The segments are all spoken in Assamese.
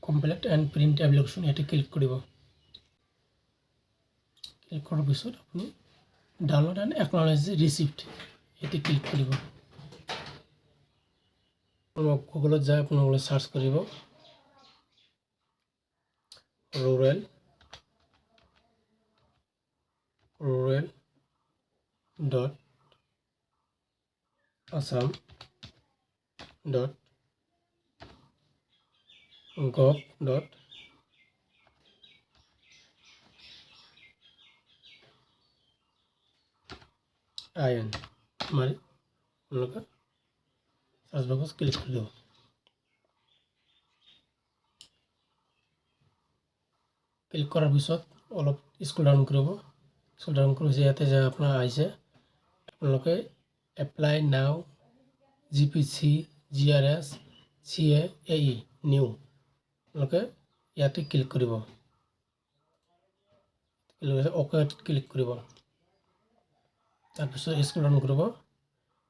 কমপ্লিট এণ্ড প্ৰিণ্ট এপ্লিকেশ্যন ইয়াতে ক্লিক কৰিব। ক্লিক কৰাৰ পিছত আপুনি ডাউনলোড এণ্ড একনলেজ ৰিচিপ্ট ইয়াতে ক্লিক কৰিব। গুগলত যায় আপোনালোকে চাৰ্চ কৰিব rural.assam.gov.in মাৰি আপোনালোকে চাৰ্চ বক্সত ক্লিক কৰি দিব। ক্লিক কৰাৰ পিছত অলপ স্ক্ৰল ডাউন কৰিব। স্ক্ৰল ডাউন কৰি ইয়াতে যে আপোনাৰ আহিছে আপোনালোকে এপ্লাই নাও GPC GRS CAAE নিউ আপোনালোকে ইয়াতে ক্লিক কৰিব। অ'কে ক্লিক কৰিব। তাৰপিছত স্ক্ৰল ডাউন কৰিব।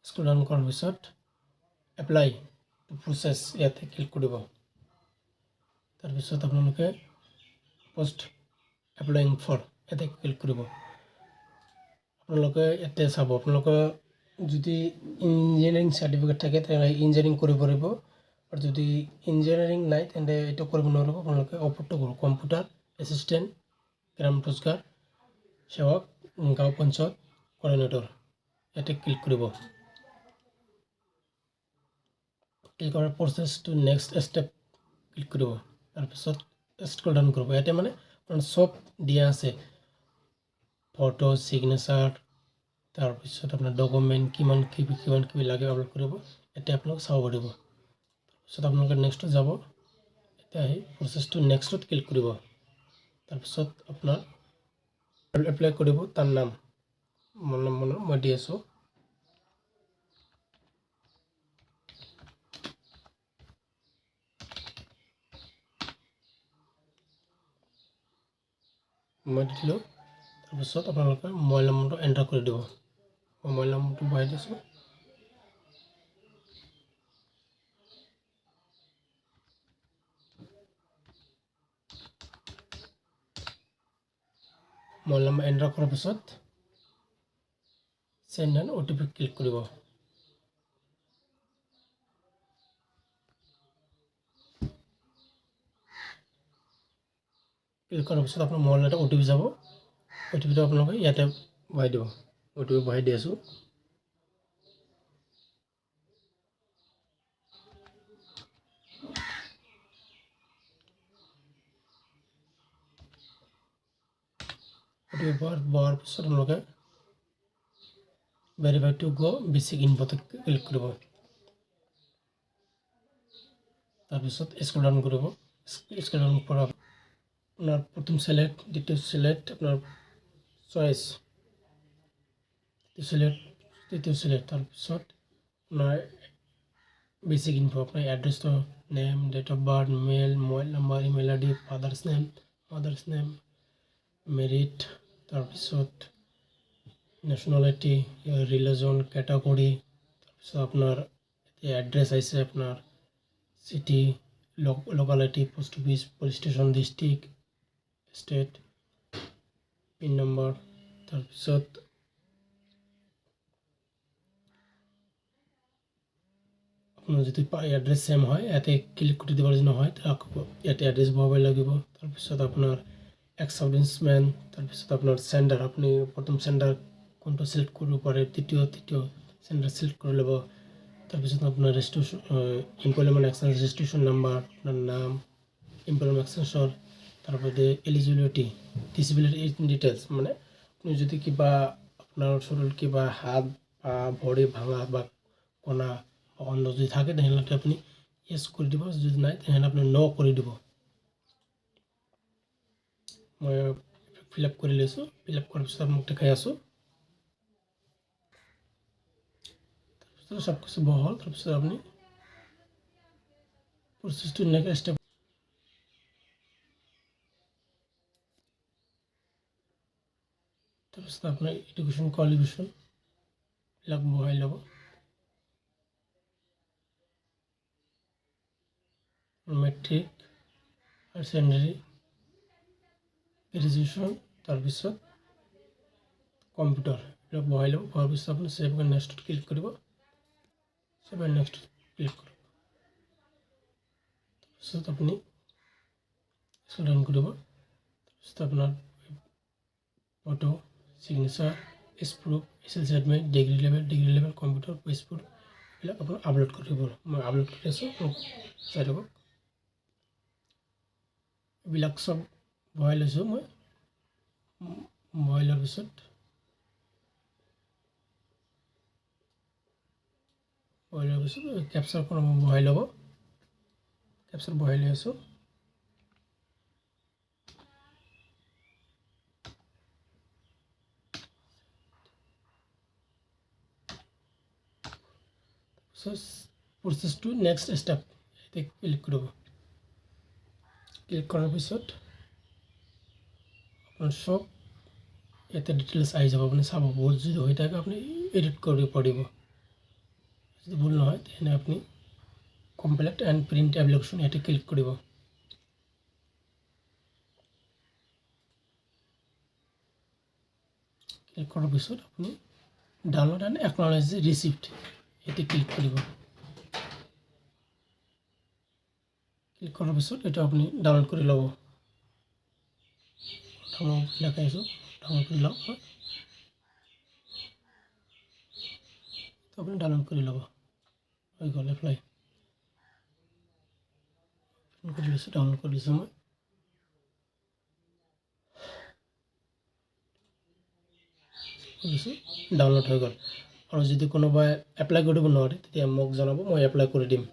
স্ক্ৰল ডাউন কৰাৰ পিছত এপ্লাই টু প্ৰচেছ ইয়াতে ক্লিক কৰিব। তাৰপিছত আপোনালোকে পোষ্ট এপ্লাইং ফৰ ইয়াতে ক্লিক কৰিব। আপোনালোকে ইয়াতে চাব আপোনালোকৰ যদি ইঞ্জিনিয়াৰিং চাৰ্টিফিকেট থাকে তেনেহ'লে ইঞ্জিনিয়াৰিং কৰিব পাৰিব, আৰু যদি ইঞ্জিনিয়াৰিং নাই তেন্তে এইটো কৰিব নোৱাৰিব। আপোনালোকে অপৰটো কৰিব কম্পিউটাৰ এছিষ্টেণ্ট গ্ৰাম ৰোজগাৰ সেৱক গাঁও পঞ্চায়ত কোঅৰ্ডিনেটৰ ইয়াতে ক্লিক কৰিব। ক্লিক কৰাৰ process to next step click কৰিব। তাৰপিছত স্ক্ৰল ডাউন কৰিব। ইয়াতে মানে আপোনাৰ চব দিয়া আছে, ফটো ছিগনেচাৰ, তাৰপিছত আপোনাৰ ডকুমেণ্ট কিমান কি লাগে আপলোড কৰিব ইয়াতে আপোনালোকে চাব পাৰিব। তাৰপিছত আপোনালোকে নেক্সটত যাব। এতিয়া আহি প্ৰচেছটো নেক্সটত ক্লিক কৰিব। তাৰপিছত আপোনাৰ এপ্লাই কৰিব তাৰ নাম মই দি আছোঁ। মই দিলোঁ। তাৰপিছত আপোনালোকে মোবাইল নম্বৰটো এণ্টাৰ কৰি দিব। মই মোবাইল নম্বৰটো ভৰাই দিছোঁ। মোবাইল নম্বৰ এণ্টাৰ কৰাৰ পিছত চেণ্ড এণ্ড OTP ক্লিক কৰিব। ক্লিক কৰাৰ পিছত আপোনাৰ মোবাইলত এটা OTP যাব। OTPটো আপোনালোকে ইয়াতে ভৰাই দিব। OTP ভৰাই দি আছোঁ। OTP ভৰোৱাৰ পিছত আপোনালোকে ভেৰিফাই টু গো বেচিক ইনফোতে ক্লিক কৰিব। তাৰপিছত স্ক্ৰল ডাউন কৰিব। স্ক্ৰল ডাউন কৰা আপোনাৰ প্ৰথম সিলেক্ট, দ্বিতীয় সিলেক্ট, আপনাৰ চয়েস, তৃতীয় সিলেক্ট, তাৰপিছত আপনাৰ বেসিক ইনফো, আপনাৰ এড্ৰেস তো name, date of birth, mail, mobile number, email ID, father's name, merit, তাৰপিছত নেশনালিটি, ৰিলিজন, ক্যাটাগৰি, তাৰপিছত আপনাৰ এড্ৰেস আছে আপনাৰ city, locality, post office, police station, district, state, pin number, তাৰপিছত আপোনাৰ যদি এড্ৰেছ সেম হয় ইয়াতে ক্লিক কৰি দিব নহয়, ইয়াতে এড্ৰেছ ভৰাব লাগিব। তাৰপিছত আপোনাৰ এক্সপিৰিয়েঞ্চমেন, তাৰপিছত আপোনাৰ চেণ্ডাৰ, আপুনি প্ৰথম চেণ্ডাৰ কোনটো চিলেক্ট কৰিব পাৰে, তৃতীয় চেণ্ডাৰ চিলেক্ট কৰি ল'ব। তাৰপিছত আপোনাৰ registration employment exchange registration number, আপোনাৰ নাম, এমপ্লয়মেণ্ট এক্সচেঞ্জৰ, তাৰপৰে এলিজিবিলিটি, ডিসেবিলিটি ডিটেলস, মানে আপনি যদি কিবা আপনাৰ শৰীৰ কিবা হাত বা ভৰি ভাঙা বা কণা অন্য যদি থাকে তেনেহ'লে আপনি ইয়েস কৰি দিব, যদি নাই তেনেহ'লে আপনি নো কৰি দিব। মই ফিল আপ কৰি লৈছোঁ। ফিল আপ কৰাৰ পিছত আপোনাক দেখাই আছোঁ। তাৰপিছত সব কিছু বহল, তাৰপিছত আপনি প্ৰচেছটো নেক্সট ষ্টেপ তাৰপিছত আপোনাৰ এডুকেশ্যন কোৱালিফিকেশ্যন বিলাক বহাই ল'ব। মেট্ৰিক, হায়াৰ ছেকেণ্ডেৰী গ্ৰেজুৱেশ্যন তাৰপিছত কম্পিউটাৰ এইবিলাক বহাই ল'ব। হোৱাৰ পিছত আপুনি ছেভ এণ্ড নেক্সটত ক্লিক কৰিব। ছেভ এণ্ড নেক্সটত ক্লিক কৰিব। তাৰপিছত আপুনি ৰান কৰিব। তাৰপিছত আপোনাৰ photo, signature, age proof, SSLC admit, degree level, computer, পেজবোৰ এইবিলাক আপোনাৰ আপলোড কৰিব। মই আপলোড কৰি আছোঁ, চাই থাকক। এইবিলাক চব বহাই লৈছোঁ মই। বহাই লোৱাৰ পিছত কেপচাৰখন বহাই ল'ব। কেপচাৰ বহাই লৈ আছোঁ। প্ৰচেছ টু নেক্সট ষ্টেপ ইয়াতে ক্লিক কৰিব। ক্লিক কৰাৰ পিছত আপোনাৰ চব ইয়াতে ডিটেইলছ আহি যাব। আপুনি চাব, ভুল যদি হৈ থাকে আপুনি এডিট কৰিব পাৰিব। যদি ভুল নহয় তেনে আপুনি কমপ্লিট এণ্ড প্ৰিণ্ট এপ্লিকেশ্যন ইয়াতে ক্লিক কৰিব। ক্লিক কৰাৰ পিছত আপুনি ডাউনলোড এণ্ড একনলেজ ৰিচিপ্ট ইয়াতে ক্লিক কৰিব। ক্লিক কৰাৰ পিছত এইটো আপুনি ডাউনলোড কৰি ল'ব। দেখাইছোঁ, ডাউনলোড কৰি লওক। আপুনি ডাউনলোড কৰি ল'ব। হৈ গ'ল এপ্লাই কৰি লৈছোঁ, ডাউনলোড কৰি দিছোঁ মই। ডাউনলোড হৈ গ'ল। আৰু যদি কোনোবাই এপ্লাই কৰিব নোৱাৰে তেতিয়া মোক জনাব, মই এপ্লাই কৰি দিম।